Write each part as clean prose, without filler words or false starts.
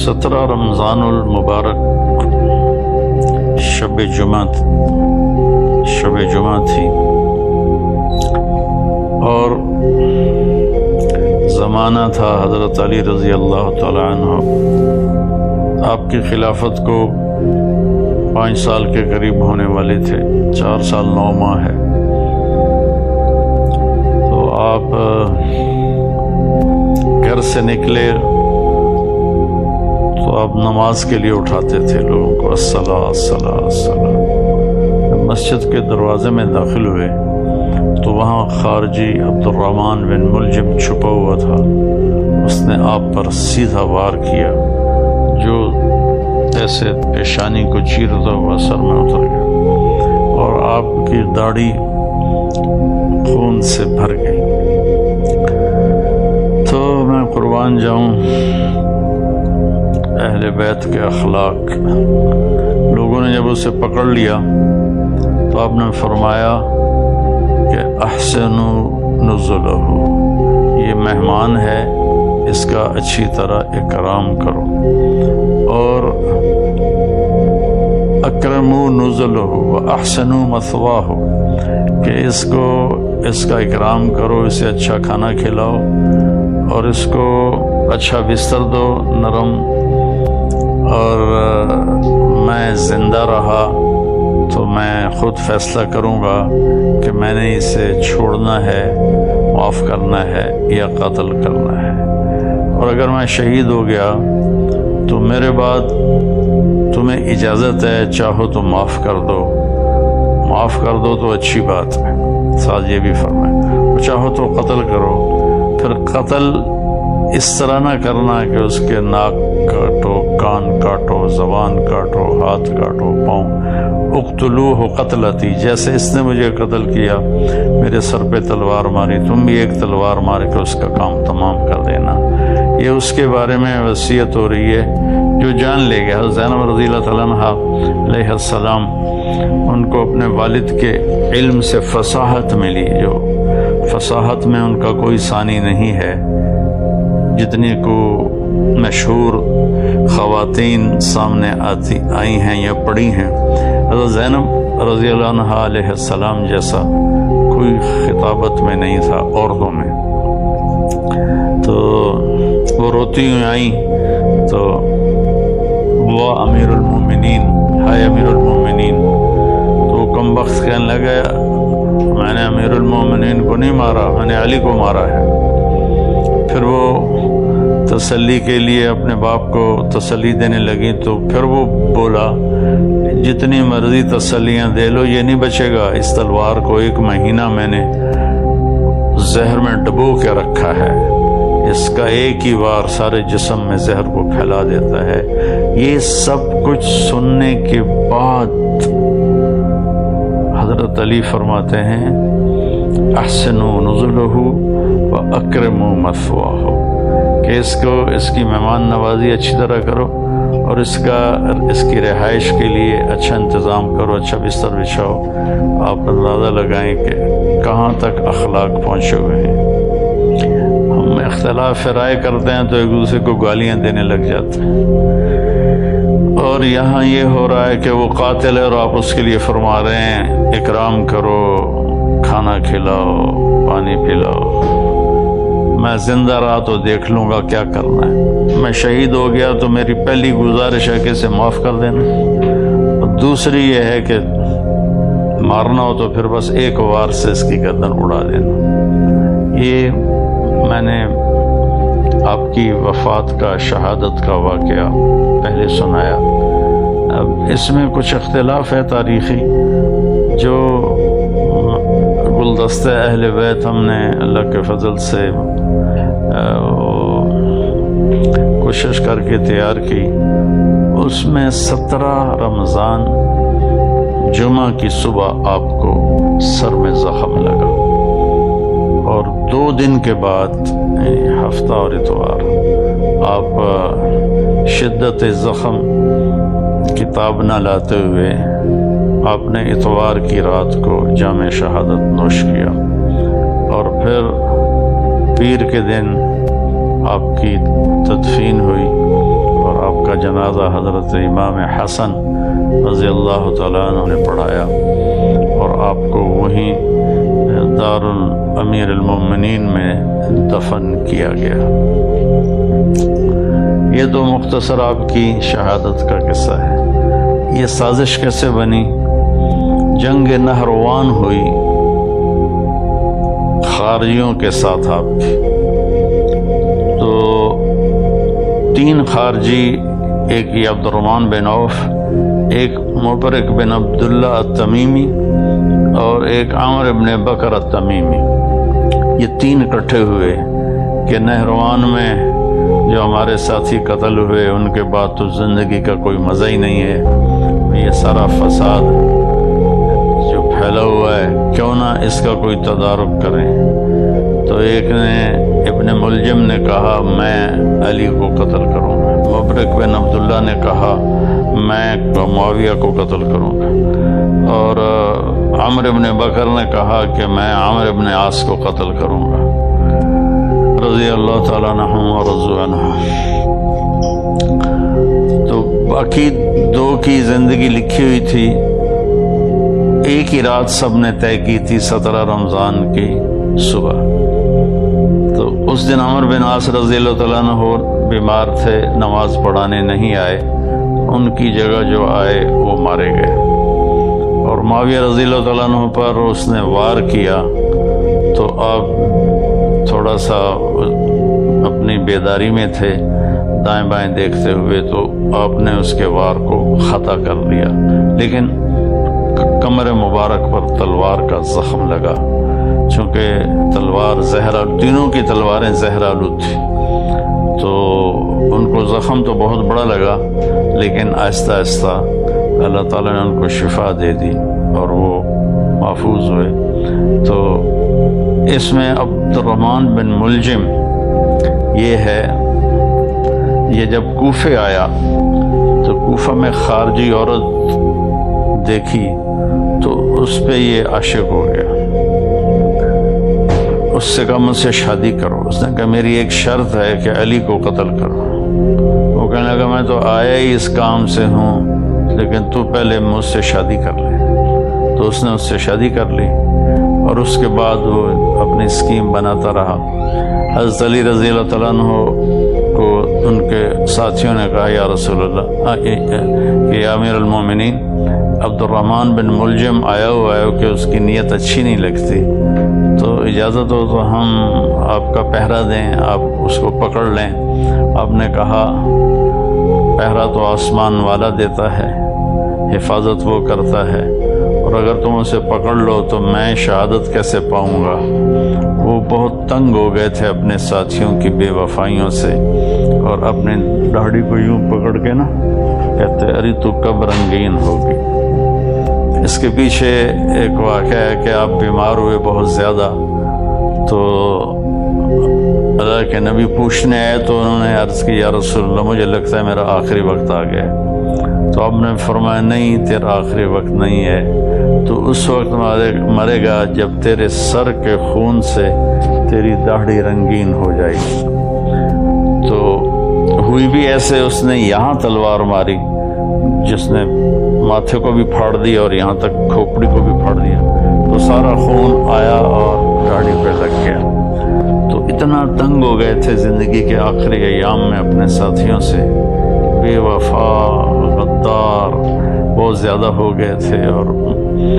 17 رمضان المبارک شب جمعہ تھی اور زمانہ تھا حضرت علی رضی اللہ تعالیٰ عنہ. آپ کی خلافت کو 5 سال کے قریب ہونے والے تھے، 4 سال 9 ماہ ہے. تو آپ گھر سے نکلے تو آپ نماز کے لیے اٹھاتے تھے لوگوں کو، الصلاۃ الصلاۃ الصلاۃ. مسجد کے دروازے میں داخل ہوئے تو وہاں خارجی عبد الرحمن بن ملجم چھپا ہوا تھا. اس نے آپ پر سیدھا وار کیا جو ایسے پیشانی کو چیرتا ہوا سر میں اتر گیا اور آپ کی داڑھی خون سے بھر گئی. تو میں قربان جاؤں اہل بیت کے اخلاق. لوگوں نے جب اسے پکڑ لیا تو آپ نے فرمایا کہ احسنوا نزلہ، یہ مہمان ہے، اس کا اچھی طرح اکرام کرو، اور اکرموا نزلہ واحسنوا مثواہ، کہ اس کا اکرام کرو، اسے اچھا کھانا کھلاؤ اور اس کو اچھا بستر دو نرم. اور میں زندہ رہا تو میں خود فیصلہ کروں گا کہ میں نے اسے چھوڑنا ہے، معاف کرنا ہے یا قتل کرنا ہے. اور اگر میں شہید ہو گیا تو میرے بعد تمہیں اجازت ہے، چاہو تو معاف کر دو تو اچھی بات ہے. ساتھ یہ بھی فرمائے چاہو تو قتل کرو. پھر قتل اس طرح نہ کرنا کہ اس کے ناک کاٹو، کان کاٹو، زبان کاٹو، ہاتھ کاٹو، پاؤں. اقتلوہ قتلتی، جیسے اس نے مجھے قتل کیا، میرے سر پہ تلوار ماری، تم بھی ایک تلوار مار کے اس کا کام تمام کر دینا. یہ اس کے بارے میں وصیت ہو رہی ہے جو جان لے گیا. حضرت زینب رضی اللہ تعالیٰ عنہ علیہ السلام، ان کو اپنے والد کے علم سے فصاحت ملی، جو فصاحت میں ان کا کوئی ثانی نہیں ہے. جتنی کو مشہور خواتین سامنے آئی ہیں یا پڑھی ہیں، حضرت زینب رضی اللہ عنہ علیہ السلام جیسا کوئی خطابت میں نہیں تھا عورتوں میں. تو وہ روتی ہوئی آئیں تو وہ امیر المومنین، ہائے امیر المومنین. تو وہ کم بخت کہنے لگا میں نے امیر المومنین کو نہیں مارا، میں نے علی کو مارا ہے. پھر وہ تسلی کے لیے اپنے باپ کو تسلی دینے لگی تو پھر وہ بولا جتنی مرضی تسلیاں دے لو یہ نہیں بچے گا. اس تلوار کو 1 مہینہ میں نے زہر میں ڈبو کے رکھا ہے، اس کا ایک ہی وار سارے جسم میں زہر کو پھیلا دیتا ہے. یہ سب کچھ سننے کے بعد حضرت علی فرماتے ہیں احسنوا نزلہ واکرموا مثواہ، کہ اس کی مہمان نوازی اچھی طرح کرو اور اس کی رہائش کے لیے اچھا انتظام کرو، اچھا بستر بچھاؤ. آپ اندازہ لگائیں کہ کہاں تک اخلاق پہنچے ہوئے ہیں. ہم اختلاف رائے کرتے ہیں تو ایک دوسرے کو گالیاں دینے لگ جاتے ہیں، اور یہاں یہ ہو رہا ہے کہ وہ قاتل ہے اور آپ اس کے لیے فرما رہے ہیں اکرام کرو، کھانا کھلاؤ، پانی پلاؤ. میں زندہ رہا تو دیکھ لوں گا کیا کرنا ہے. میں شہید ہو گیا تو میری پہلی گزارش ہے کہ اسے معاف کر دینا، اور دوسری یہ ہے کہ مارنا ہو تو پھر بس 1 وار سے اس کی گردن اڑا دینا. یہ میں نے آپ کی وفات کا، شہادت کا واقعہ پہلے سنایا. اب اس میں کچھ اختلاف ہے تاریخی، جو گلدستہ اہل بیت ہم نے اللہ کے فضل سے کوشش کر کے تیار کی. اس میں 17 رمضان جمعہ کی صبح آپ کو سر میں زخم لگا، اور 2 دن کے بعد ہفتہ اور اتوار آپ شدت زخم کتاب نہ لاتے ہوئے آپ نے اتوار کی رات کو جام شہادت نوش کیا، اور پھر پیر کے دن آپ کی تدفین ہوئی اور آپ جنازہ حضرت امام حسن رضی اللہ تعالیٰ عنہ نے پڑھایا اور آپ کو وہیں دار الامیر المومنین میں دفن کیا گیا۔ یہ تو مختصر آپ کی شہادت کا قصہ ہے۔ یہ سازش کیسے بنی؟ جنگ نہروان ہوئی خارجیوں کے ساتھ آپ کی، تو 3 خارجی، ایک یہ عبد الرحمن بن عوف، ایک مبرک بن عبداللہ التمیمی اور ایک عامر بن بکر التمیمی، یہ 3 اکٹھے ہوئے کہ نہروان میں جو ہمارے ساتھی قتل ہوئے ان کے بعد تو زندگی کا کوئی مزہ ہی نہیں ہے، یہ سارا فساد جو پھیلا ہوا ہے کیوں نہ اس کا کوئی تدارک کریں۔ تو ایک نے ابن ملجم نے کہا میں علی کو قتل کروں گا، مبرک بن عبداللہ نے کہا میں معاویہ کو قتل کروں گا، اور عمر بن بکر نے کہا کہ میں عامر بن عاص کو قتل کروں گا، رضی اللہ تعالیٰ عنہم و رضوا عنہ۔ تو باقی 2 کی زندگی لکھی ہوئی تھی، ایک ہی رات سب نے طے کی تھی 17 رمضان کی صبح۔ تو اس دن عمر بن عاص رضی اللہ تعالیٰ عنہ بیمار تھے، نماز پڑھانے نہیں آئے، ان کی جگہ جو آئے وہ مارے گئے، اور معاویہ رضی اللہ تعالیٰ عنہ پر اس نے وار کیا، تو آپ تھوڑا سا اپنی بیداری میں تھے، دائیں بائیں دیکھتے ہوئے، تو آپ نے اس کے وار کو خطا کر دیا، لیکن کمر مبارک پر تلوار کا زخم لگا، چونکہ تلوار زہرآلود، تینوں کی تلواریں زہرآلود تھیں، تو ان کو زخم تو بہت بڑا لگا، لیکن آہستہ آہستہ اللہ تعالیٰ نے ان کو شفا دے دی اور وہ محفوظ ہوئے۔ تو اس میں عبد الرحمن بن ملجم یہ ہے، یہ جب کوفے آیا تو کوفہ میں خارجی عورت دیکھی تو اس پہ یہ عاشق ہو گیا، اس سے کہا مجھ سے شادی کرو۔ اس نے کہا میری ایک شرط ہے کہ علی کو قتل کرو۔ وہ کہنے لگا میں تو آیا ہی اس کام سے ہوں، لیکن تو پہلے مجھ سے شادی کر لے۔ تو اس نے اس سے شادی کر لی، اور اس کے بعد وہ اپنی اسکیم بناتا رہا۔ حضرت علی رضی اللہ تعالیٰ عنہ کو ان کے ساتھیوں نے کہا یا رسول اللہ کہ یا امیر المومنین، عبد الرحمن بن ملجم آیا ہوا ہے کہ اس کی نیت اچھی نہیں لگتی، تو اجازت ہو تو ہم آپ کا پہرا دیں، آپ اس کو پکڑ لیں۔ آپ نے کہا پہرا تو آسمان والا دیتا ہے، حفاظت وہ کرتا ہے، اور اگر تم اسے پکڑ لو تو میں شہادت کیسے پاؤں گا؟ وہ بہت تنگ ہو گئے تھے اپنے ساتھیوں کی بے وفائیوں سے، اور اپنے داڑھی کو یوں پکڑ کے نا کہتے ارے تو کب رنگین ہوگی۔ اس کے پیچھے ایک واقعہ ہے کہ آپ بیمار ہوئے بہت زیادہ، تو اللہ کے نبی پوچھنے آئے تو انہوں نے عرض کی یا رسول اللہ مجھے لگتا ہے میرا آخری وقت آ گیا۔ تو آپ نے فرمایا نہیں، تیرا آخری وقت نہیں ہے، تو اس وقت مرے گا جب تیرے سر کے خون سے تیری داڑھی رنگین ہو جائے گی۔ تو ہوئی بھی ایسے، اس نے یہاں تلوار ماری جس نے ماتھے کو بھی پھاڑ دیا اور یہاں تک کھوپڑی کو بھی پھاڑ دیا، تو سارا خون آیا اور داڑھی پہ لگ گیا۔ تو اتنا تنگ ہو گئے تھے زندگی کے آخری ایام میں اپنے ساتھیوں سے، بے وفا غدار بہت زیادہ ہو گئے تھے، اور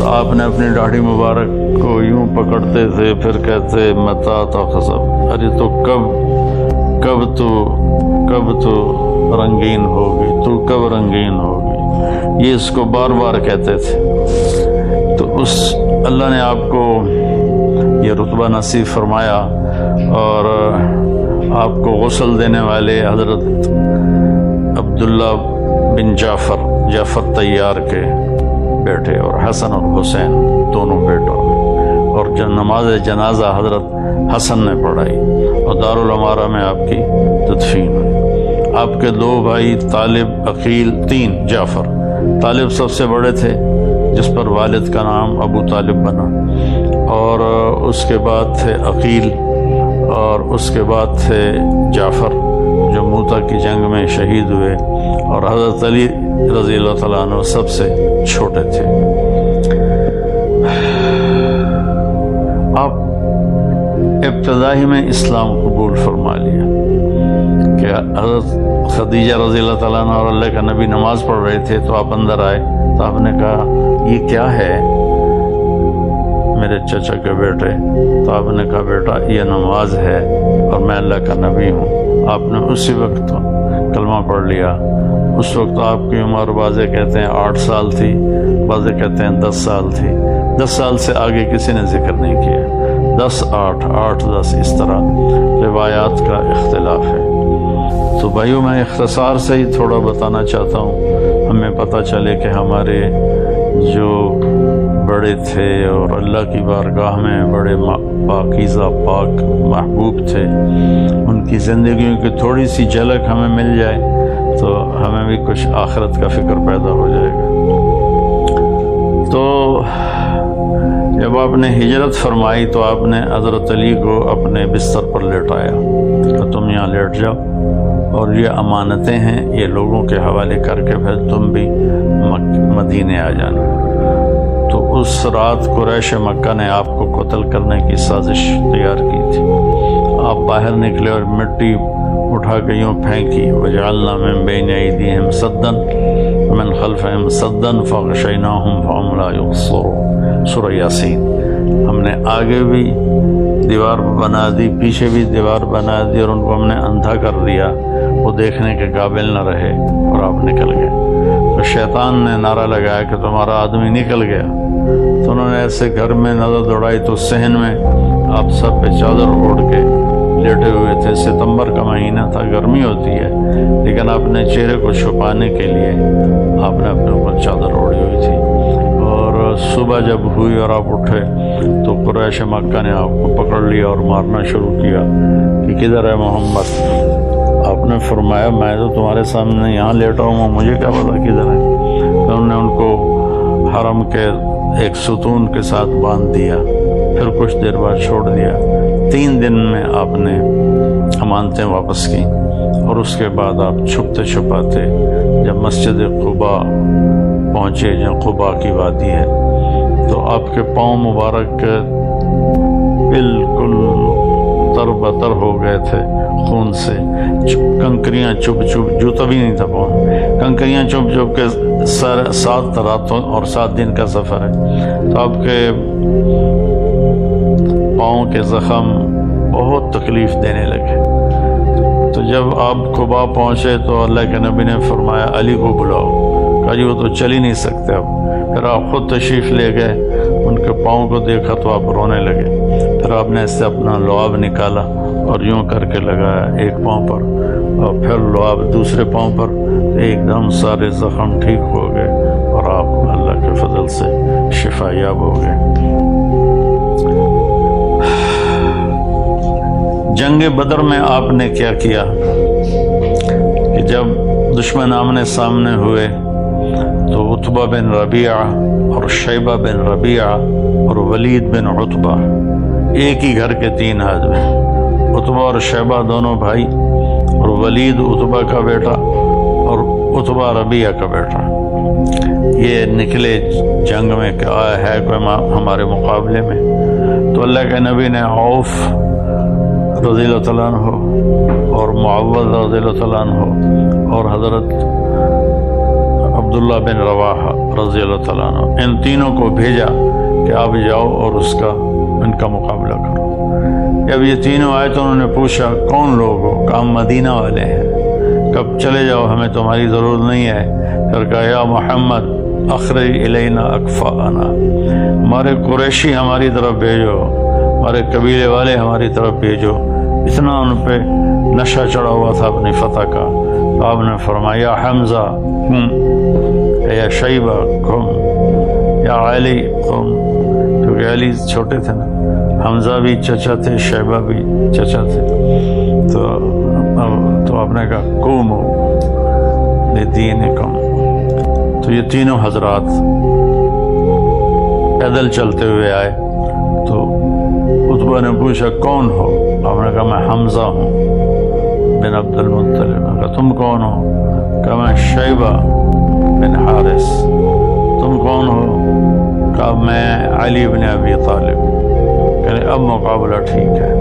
تو آپ نے اپنی داڑھی مبارک کو یوں پکڑتے تھے، پھر کہتے متا تخذب، ارے تو کب تو رنگین ہوگی، تو کب رنگین ہوگی، یہ اس کو بار بار کہتے تھے۔ تو اس اللہ نے آپ کو یہ رتبہ نصیب فرمایا، اور آپ کو غسل دینے والے حضرت عبداللہ بن جعفر طیار کے بیٹے، اور حسن اور حسین دونوں بیٹوں، اور نماز جنازہ حضرت حسن نے پڑھائی، اور دارالعمارہ میں آپ کی تدفین ہوئی۔ آپ کے 2 بھائی طالب، عقیل، 3 جعفر، طالب سب سے بڑے تھے جس پر والد کا نام ابو طالب بنا، اور اس کے بعد تھے عقیل، اور اس کے بعد تھے جعفر جو موتا کی جنگ میں شہید ہوئے، اور حضرت علی رضی اللہ تعالیٰ عنہ سب سے چھوٹے تھے۔ آپ ابتدائی میں اسلام قبول فرما لیا کہ حضرت خدیجہ رضی اللہ تعالیٰ عنہ اور اللہ کا نبی نماز پڑھ رہے تھے تو آپ اندر آئے تو آپ نے کہا یہ کیا ہے میرے چچا کے بیٹے؟ تو آپ نے کہا بیٹا یہ نماز ہے اور میں اللہ کا نبی ہوں۔ آپ نے اسی وقت کلمہ پڑھ لیا۔ اس وقت آپ کی عمر بعضے کہتے ہیں 8 سال تھی، بعضے کہتے ہیں 10 سال تھی۔ 10 سال سے آگے کسی نے ذکر نہیں کیا، 10 8 8 10 اس طرح روایات کا اختلاف ہے۔ تو بھائیوں میں اختصار سے ہی تھوڑا بتانا چاہتا ہوں، ہمیں پتہ چلے کہ ہمارے جو بڑے تھے اور اللہ کی بارگاہ میں بڑے پاکیزہ پاک محبوب تھے، ان کی زندگیوں کی تھوڑی سی جھلک ہمیں مل جائے تو ہمیں بھی کچھ آخرت کا فکر پیدا ہو جائے گا۔ تو جب آپ نے ہجرت فرمائی تو آپ نے حضرت علی کو اپنے بستر پر لیٹایا کہ تم یہاں لیٹ جاؤ اور یہ امانتیں ہیں، یہ لوگوں کے حوالے کر کے پھر تم بھی مدینے آ جانا۔ تو اس رات قریش مکہ نے آپ کو قتل کرنے کی سازش تیار کی تھی۔ آپ باہر نکلے اور مٹی اٹھا کے یوں پھینکی، وجعلنا من بین ایدیہم سدا من خلفہم سدا فغشیناہم فہم لا یبصرون، سورہ یاسین۔ ہم نے آگے بھی دیوار بنا دی، پیچھے بھی دیوار بنا دی اور ان کو ہم نے اندھا کر دیا، وہ دیکھنے کے قابل نہ رہے اور آپ نکل گئے۔ تو شیطان نے نعرہ لگایا کہ تمہارا آدمی نکل گیا، تو انہوں نے ایسے گھر میں نظر دوڑائی تو صحن میں آپ سب پہ چادر اوڑھ کے لیٹے ہوئے تھے۔ ستمبر کا مہینہ تھا، گرمی ہوتی ہے، لیکن اپنے چہرے کو چھپانے کے لیے آپ نے اپنے اوپر چادر اوڑھی ہوئی تھی۔ اور صبح جب ہوئی اور آپ اٹھے تو قریش مکہ نے آپ کو پکڑ لیا اور مارنا شروع کیا کہ کدھر ہے محمد؟ آپ نے فرمایا میں تو تمہارے سامنے یہاں لیٹا ہوں، مجھے کیا پتا کدھر ہے؟ تو انہوں نے ان کو حرم کے ایک ستون کے ساتھ باندھ دیا، پھر کچھ دیر بعد چھوڑ دیا۔ 3 دن میں آپ نے امانتیں واپس کی اور اس کے بعد آپ چھپتے چھپاتے جب مسجد قباء پہنچے، جہاں قباء کی وادی ہے، تو آپ کے پاؤں مبارک بالکل تر بتر ہو گئے تھے خون سے، کنکریاں چپ چپ، جوتا بھی نہیں تھا پاؤں، کنکریاں چپ چپ کے 7 راتوں اور 7 دن کا سفر ہے۔ تو آپ کے پاؤں کے زخم بہت تکلیف دینے لگے۔ تو جب آپ قباء پہنچے تو اللہ کے نبی نے فرمایا علی کو بلاؤ، کہا جی وہ تو چل ہی نہیں سکتے اب۔ پھر آپ خود تشریف لے گئے، ان کے پاؤں کو دیکھا تو آپ رونے لگے۔ پھر آپ نے اس سے اپنا لعاب نکالا اور یوں کر کے لگایا ایک پاؤں پر اور پھر لعاب دوسرے پاؤں پر، ایک دم سارے زخم ٹھیک ہو گئے اور آپ اللہ کے فضل سے شفا یاب ہو گئے۔ جنگ بدر میں آپ نے کیا کیا کہ جب دشمن آمنے سامنے ہوئے تو عتبہ بن ربیعہ اور شیبہ بن ربیعہ اور ولید بن عتبہ، ایک ہی گھر کے 3 آدمی، عتبہ اور شیبہ دونوں بھائی، اور ولید عتبہ کا بیٹا اور عتبہ ربیعہ کا بیٹا، یہ نکلے جنگ میں کہ آیا ہے کوئی ہمارے مقابلے میں۔ تو اللہ کے نبی نے عوف رضی اللہ تعالیٰ عنہ اور معوذ رضی اللہ تعالیٰ عنہ اور حضرت عبداللہ بن رواحہ رضی اللہ تعالیٰ عنہ، ان تینوں کو بھیجا کہ آپ جاؤ اور ان کا مقابلہ کرو۔ جب یہ تینوں آئے تو انہوں نے پوچھا کون لوگ ہو؟ کہا مدینہ والے ہیں۔ کب چلے جاؤ، ہمیں تمہاری ضرورت نہیں ہے۔ پھر کہا یا محمد اخرج الینا اکفاءنا، ہمارے قریشی ہماری طرف بھیجو، ہمارے قبیلے والے ہماری طرف بھیجو۔ اتنا ان پہ نشہ چڑھا ہوا تھا اپنی فتح کا۔ تو آپ نے فرمایا یا حمزہ قم، یا شیبہ قم، یا علی قم، کیونکہ علی چھوٹے تھے نا، حمزہ بھی چچا تھے، شیبہ بھی چچا تھے۔ تو آپ نے کہا قوموا لدینکم۔ تو یہ تینوں حضرات پیدل چلتے ہوئے آئے تو عتبہ نے پوچھا کون ہو؟ آپ نے کہا میں حمزہ ہوں بن عبد المطلب۔ کہا تم کون ہو؟ کہ میں شیبہ بن حارث. تم کون ہو؟ کہا میں علی بن ابی طالب. کہ اب مقابلہ ٹھیک ہے.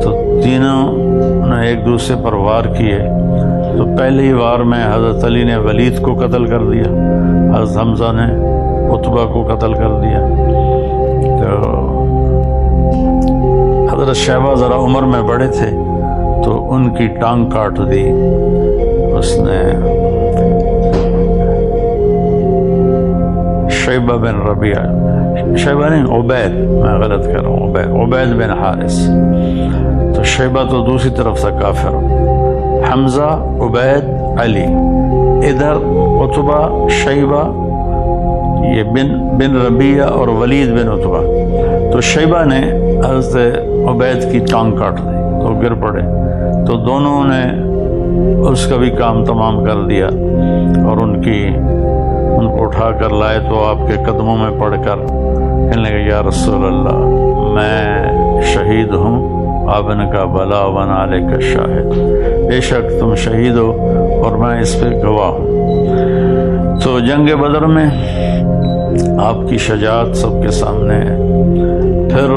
تو تینوں نے ایک دوسرے پر وار کیے. تو پہلے ہی وار میں حضرت علی نے ولید کو قتل کر دیا، حضرت حمزہ نے عتبہ کو قتل کر دیا. تو حضرت شیبہ ذرا عمر میں بڑے تھے تو ان کی ٹانگ کاٹ دی اس نے. شیبہ بن ربیعہ، شیبہ نہیں عبید، میں غلط کر رہا ہوں، عبید بن حارث. تو شیبہ تو دوسری طرف سے کافر، حمزہ، عبید، علی. ادھر عتبہ، شیبہ، یہ بن ربیعہ اور ولید بن عتبہ. تو شیبہ نے حضرت عبید کی ٹانگ کاٹ دی تو گر پڑے. تو دونوں نے اس کا بھی کام تمام کر دیا اور ان کو اٹھا کر لائے. تو آپ کے قدموں میں پڑھ کر کہنے لگے یا رسول اللہ میں شہید ہوں. آپ نے کہا بلا ون علیک شاہد، بے شک تم شہید ہو اور میں اس پہ گواہ ہوں. تو جنگ بدر میں آپ کی شجاعت سب کے سامنے ہے. پھر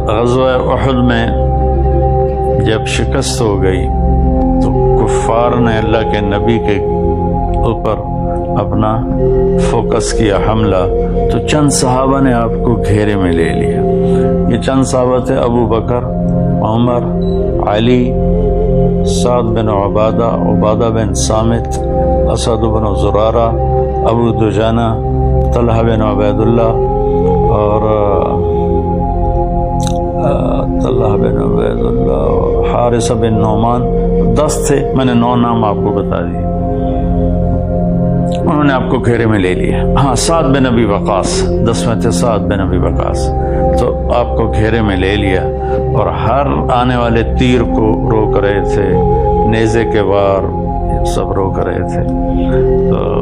غزوہ احد میں جب شکست ہو گئی تو کفار نے اللہ کے نبی کے اوپر اپنا فوکس کیا حملہ. تو چند صحابہ نے آپ کو گھیرے میں لے لیا. یہ چند صحابہ تھے ابو بکر، عمر، علی، سعد بن عبادہ، عبادہ بن صامت، اسد بن زرارہ، ابو دجانہ، طلحہ بن عبید اللہ اور حارثہ بن نعمان. 10 تھے، میں نے 9 نام آپ کو بتا دیے. انہوں نے آپ کو گھیرے میں لے لیا. ہاں سعد بن ابی وقاص 10 میں تھے، سعد بن ابی وقاص. تو آپ کو گھیرے میں لے لیا اور ہر آنے والے تیر کو روک رہے تھے، نیزے کے وار سب روک رہے تھے. تو